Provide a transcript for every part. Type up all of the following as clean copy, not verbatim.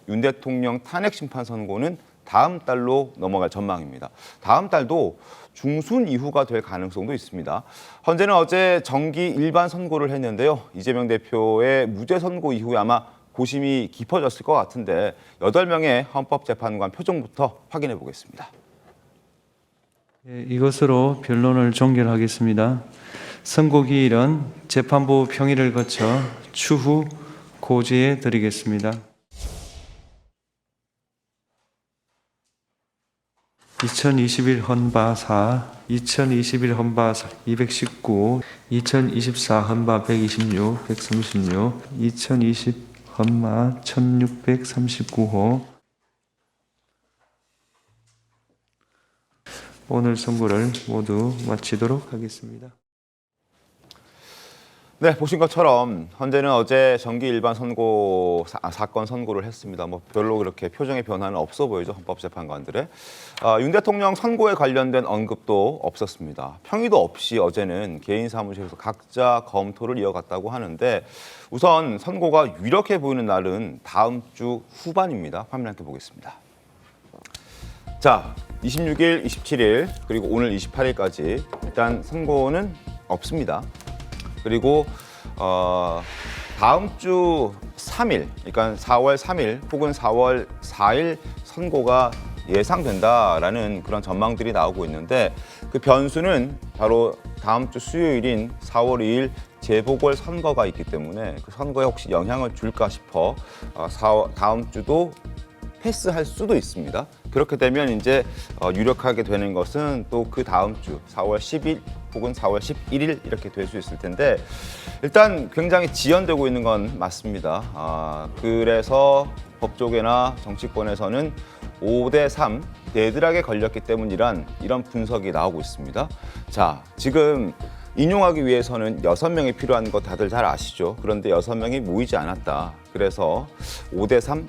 윤 대통령 탄핵 심판 선고는 다음 달로 넘어갈 전망입니다. 다음 달도 중순 이후가 될 가능성도 있습니다. 헌재는 어제 정기 일반 선고를 했는데요. 이재명 대표의 무죄 선고 이후에 아마 고심이 깊어졌을 것 같은데 8명의 헌법재판관 표정부터 확인해 보겠습니다. 이것으로 변론을 종결하겠습니다. 선고 기일은 재판부 평의를 거쳐 추후 고지해 드리겠습니다. 2021 헌바 4, 2021 헌바 219, 2024 헌바 126, 136, 2020 헌마 1639호 오늘 선고를 모두 마치도록 하겠습니다. 네, 보신 것처럼 헌재는 어제 정기 일반 사건 선고를 했습니다. 별로 그렇게 표정의 변화는 없어 보이죠, 헌법재판관들의. 윤 대통령 선고에 관련된 언급도 없었습니다. 평의도 없이 어제는 개인 사무실에서 각자 검토를 이어갔다고 하는데 우선 선고가 유력해 보이는 날은 다음 주 후반입니다. 화면 함께 보겠습니다. 자, 26일, 27일 그리고 오늘 28일까지 일단 선고는 없습니다. 그리고 다음 주 3일, 그러니까 4월 3일 혹은 4월 4일 선고가 예상된다라는 그런 전망들이 나오고 있는데 그 변수는 바로 다음 주 수요일인 4월 2일 재보궐 선거가 있기 때문에 그 선거에 혹시 영향을 줄까 싶어 다음 주도 패스할 수도 있습니다. 그렇게 되면 이제 유력하게 되는 것은 또 그 다음 주 4월 10일 혹은 4월 11일 이렇게 될 수 있을 텐데 일단 굉장히 지연되고 있는 건 맞습니다. 그래서 법조계나 정치권에서는 5대3 대들하게 걸렸기 때문이란 이런 분석이 나오고 있습니다. 자, 지금 인용하기 위해서는 6명이 필요한 거 다들 잘 아시죠? 그런데 6명이 모이지 않았다. 그래서 5대3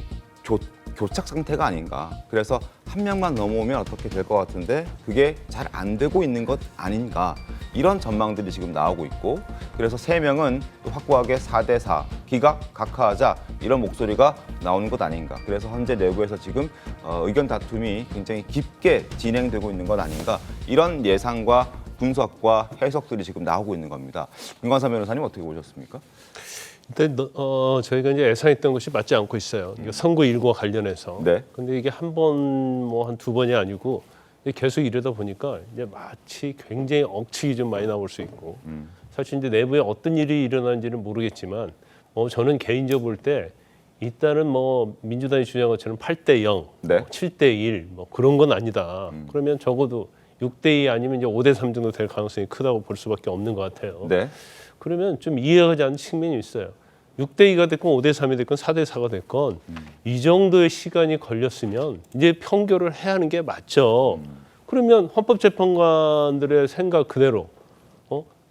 교착 상태가 아닌가. 그래서 한 명만 넘어오면 어떻게 될 것 같은데 그게 잘 안 되고 있는 것 아닌가. 이런 전망들이 지금 나오고 있고 그래서 3명은 또 확고하게 4대4 기각 각하하자 이런 목소리가 나오는 것 아닌가. 그래서 헌재 내부에서 지금 의견 다툼이 굉장히 깊게 진행되고 있는 것 아닌가. 이런 예상과 분석과 해석들이 지금 나오고 있는 겁니다. 김관삼 변호사님 어떻게 보셨습니까? 근데 저희가 이제 예상했던 것이 맞지 않고 있어요. 선거 일과 관련해서. 네. 근데 이게 한 번, 한 두 번이 아니고 계속 이러다 보니까 이제 마치 굉장히 억측이 좀 많이 나올 수 있고 사실 이제 내부에 어떤 일이 일어나는지는 모르겠지만 저는 개인적으로 볼 때 일단은 민주당이 주장한 것처럼 8대0, 네. 7대1 그런 건 아니다. 그러면 적어도 6대2 아니면 이제 5대3 정도 될 가능성이 크다고 볼 수밖에 없는 것 같아요. 네. 그러면 좀 이해하지 않는 측면이 있어요. 6대2가 됐건 5대3이 됐건 4대4가 됐건 이 정도의 시간이 걸렸으면 이제 평결을 해야 하는 게 맞죠. 그러면 헌법재판관들의 생각 그대로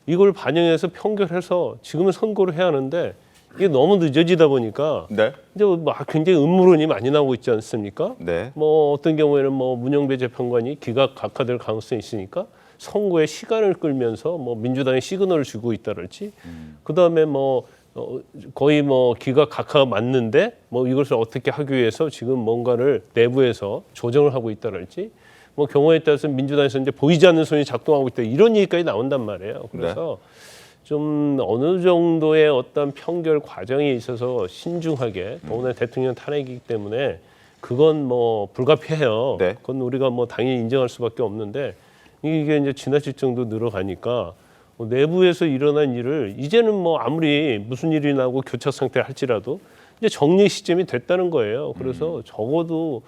이걸 반영해서 평결해서 지금은 선고를 해야 하는데 이게 너무 늦어지다 보니까 네. 이제 굉장히 음모론이 많이 나오고 있지 않습니까? 네. 어떤 경우에는 문영배 재판관이 기각 각하될 가능성이 있으니까 선고에 시간을 끌면서 민주당에 시그널을 주고 있다랄지 그다음에 거의 기각 각하가 맞는데 이것을 어떻게 하기 위해서 지금 뭔가를 내부에서 조정을 하고 있다랄지 경우에 따라서 민주당에서 이제 보이지 않는 손이 작동하고 있다 이런 얘기까지 나온단 말이에요. 그래서 좀 어느 정도의 어떤 평결 과정에 있어서 신중하게 더구나 대통령 탄핵이기 때문에 그건 불가피해요. 네. 그건 우리가 당연히 인정할 수밖에 없는데 이게 이제 지나칠 정도 늘어가니까 내부에서 일어난 일을 이제는 아무리 무슨 일이 나고 교착 상태 할지라도 이제 정리 시점이 됐다는 거예요. 그래서 적어도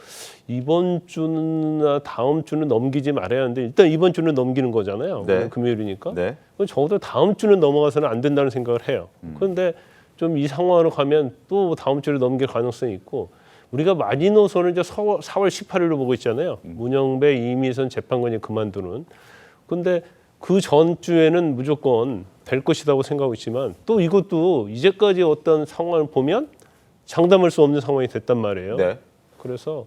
이번 주나 다음 주는 넘기지 말아야 하는데 일단 이번 주는 넘기는 거잖아요. 네. 금요일이니까. 네. 적어도 다음 주는 넘어가서는 안 된다는 생각을 해요. 그런데 좀 이 상황으로 가면 또 다음 주를 넘길 가능성이 있고 우리가 마지노선을 이제 4월 18일로 보고 있잖아요. 문영배, 이미선 재판관이 그만두는. 근데 그 전주에는 무조건 될 것이라고 생각하고 있지만 또 이것도 이제까지 어떤 상황을 보면 장담할 수 없는 상황이 됐단 말이에요. 네. 그래서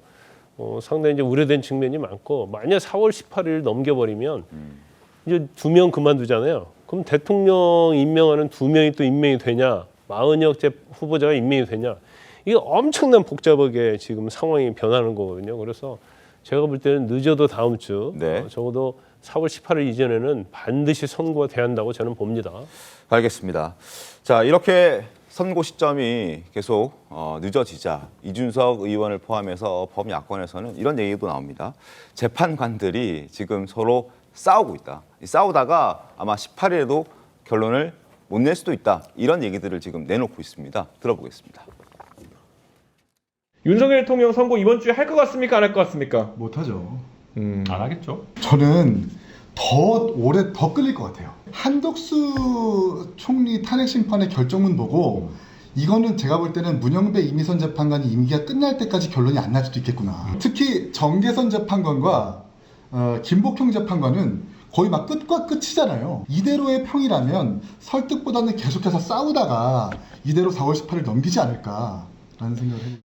상당히 이제 우려된 측면이 많고 만약 4월 18일 넘겨버리면 이제 2명 그만두잖아요. 그럼 대통령 임명하는 2명이 또 임명이 되냐? 마은혁 후보자가 임명이 되냐? 이게 엄청난 복잡하게 지금 상황이 변하는 거거든요. 그래서 제가 볼 때는 늦어도 다음 주 네. 적어도 4월 18일 이전에는 반드시 선고가 돼야 한다고 저는 봅니다. 알겠습니다. 자, 이렇게 선고 시점이 계속 늦어지자 이준석 의원을 포함해서 범야권에서는 이런 얘기도 나옵니다. 재판관들이 지금 서로 싸우고 있다. 싸우다가 아마 18일에도 결론을 못 낼 수도 있다. 이런 얘기들을 지금 내놓고 있습니다. 들어보겠습니다. 윤석열 대통령 선고 이번 주에 할 것 같습니까? 안 할 것 같습니까? 못하죠. 안 하겠죠. 저는 더 오래 더 끌릴 것 같아요. 한덕수 총리 탄핵 심판의 결정문 보고 이거는 제가 볼 때는 문영배 이미선 재판관이 임기가 끝날 때까지 결론이 안 날 수도 있겠구나. 특히 정계선 재판관과 김복형 재판관은 거의 막 끝과 끝이잖아요. 이대로의 평이라면 설득보다는 계속해서 싸우다가 이대로 4월 18일 넘기지 않을까라는 생각을 해요.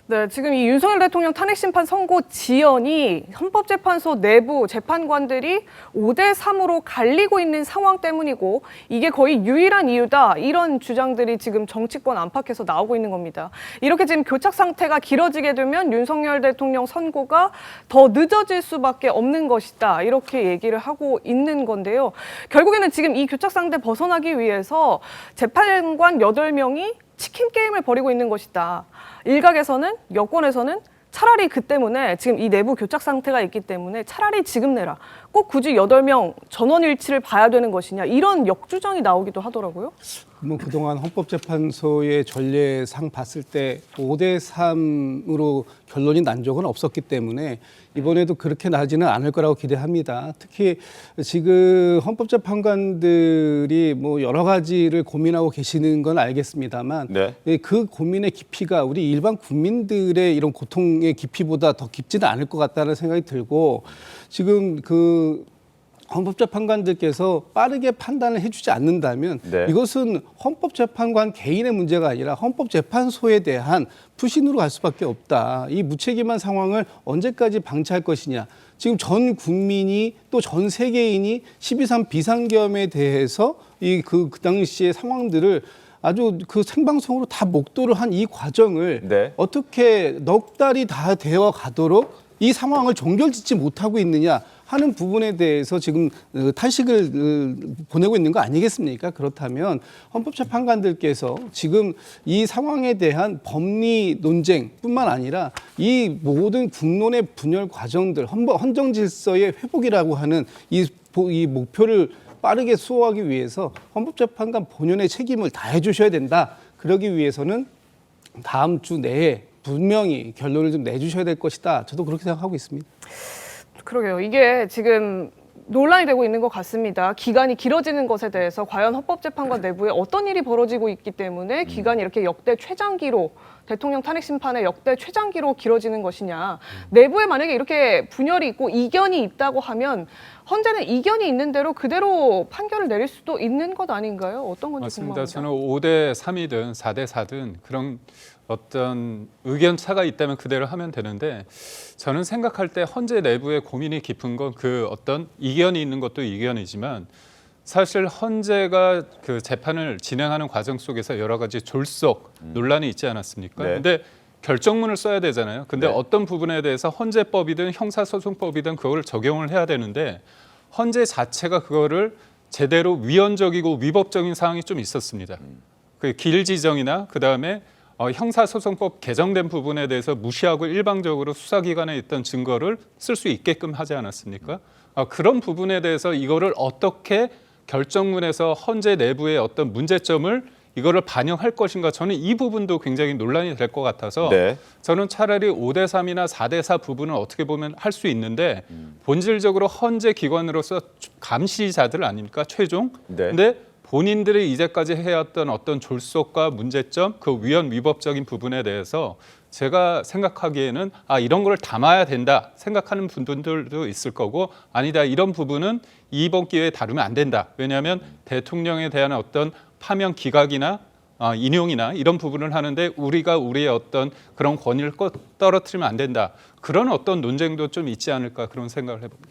네, 지금 이 윤석열 대통령 탄핵심판 선고 지연이 헌법재판소 내부 재판관들이 5대3으로 갈리고 있는 상황 때문이고 이게 거의 유일한 이유다. 이런 주장들이 지금 정치권 안팎에서 나오고 있는 겁니다. 이렇게 지금 교착 상태가 길어지게 되면 윤석열 대통령 선고가 더 늦어질 수밖에 없는 것이다. 이렇게 얘기를 하고 있는 건데요. 결국에는 지금 이 교착 상태 벗어나기 위해서 재판관 8명이 치킨 게임을 벌이고 있는 것이다. 일각에서는, 여권에서는 차라리 그 때문에 지금 이 내부 교착 상태가 있기 때문에 차라리 지금 내라. 꼭 굳이 8명 전원일치를 봐야 되는 것이냐. 이런 역주장이 나오기도 하더라고요. 뭐 그동안 헌법재판소의 전례상 봤을 때 5대3으로 결론이 난 적은 없었기 때문에 이번에도 그렇게 나지는 않을 거라고 기대합니다. 특히 지금 헌법재판관들이 뭐 여러 가지를 고민하고 계시는 건 알겠습니다만 네. 그 고민의 깊이가 우리 일반 국민들의 이런 고통의 깊이보다 더 깊지는 않을 것 같다는 생각이 들고 지금 그 헌법재판관들께서 빠르게 판단을 해주지 않는다면 네. 이것은 헌법재판관 개인의 문제가 아니라 헌법재판소에 대한 푸신으로 갈 수밖에 없다. 이 무책임한 상황을 언제까지 방치할 것이냐. 지금 전 국민이 또 전 세계인이 12.3 비상계엄에 대해서 그 당시의 상황들을 아주 그 생방송으로 다 목도를 한 이 과정을 네. 어떻게 넉 달이 다 되어 가도록 이 상황을 종결짓지 못하고 있느냐 하는 부분에 대해서 지금 탄식을 보내고 있는 거 아니겠습니까? 그렇다면 헌법재판관들께서 지금 이 상황에 대한 법리 논쟁뿐만 아니라 이 모든 국론의 분열 과정들, 헌정 질서의 회복이라고 하는 이 목표를 빠르게 수호하기 위해서 헌법재판관 본연의 책임을 다해 주셔야 된다. 그러기 위해서는 다음 주 내에 분명히 결론을 좀 내주셔야 될 것이다. 저도 그렇게 생각하고 있습니다. 그러게요. 이게 지금 논란이 되고 있는 것 같습니다. 기간이 길어지는 것에 대해서 과연 헌법재판관 내부에 어떤 일이 벌어지고 있기 때문에 기간이 이렇게 역대 최장기로 대통령 탄핵 심판의 역대 최장기로 길어지는 것이냐. 내부에 만약에 이렇게 분열이 있고 이견이 있다고 하면 헌재는 이견이 있는 대로 그대로 판결을 내릴 수도 있는 것 아닌가요? 어떤 건지 맞습니다. 궁금합니다. 저는 5대3이든 4대4든 그런 어떤 의견 차가 있다면 그대로 하면 되는데 저는 생각할 때 헌재 내부의 고민이 깊은 건 그 어떤 이견이 있는 것도 이견이지만 사실 헌재가 그 재판을 진행하는 과정 속에서 여러 가지 졸속 논란이 있지 않았습니까? 네. 근데 결정문을 써야 되잖아요. 근데 네. 어떤 부분에 대해서 헌재법이든 형사소송법이든 그거를 적용을 해야 되는데 헌재 자체가 그거를 제대로 위헌적이고 위법적인 사항이 좀 있었습니다. 그 길 지정이나 그다음에 형사소송법 개정된 부분에 대해서 무시하고 일방적으로 수사기관에 있던 증거를 쓸 수 있게끔 하지 않았습니까? 그런 부분에 대해서 이거를 어떻게 결정문에서 헌재 내부의 어떤 문제점을 이거를 반영할 것인가 저는 이 부분도 굉장히 논란이 될 것 같아서 네. 저는 차라리 5대3이나 4대4 부분은 어떻게 보면 할 수 있는데 본질적으로 헌재 기관으로서 감시자들 아닙니까? 최종. 네. 근데 본인들이 이제까지 해왔던 어떤 졸속과 문제점, 그 위헌 위법적인 부분에 대해서 제가 생각하기에는 이런 걸 담아야 된다 생각하는 분들도 있을 거고 아니다 이런 부분은 이번 기회에 다루면 안 된다. 왜냐하면 대통령에 대한 어떤 파면 기각이나 인용이나 이런 부분을 하는데 우리가 우리의 어떤 그런 권위를 떨어뜨리면 안 된다. 그런 어떤 논쟁도 좀 있지 않을까 그런 생각을 해봅니다.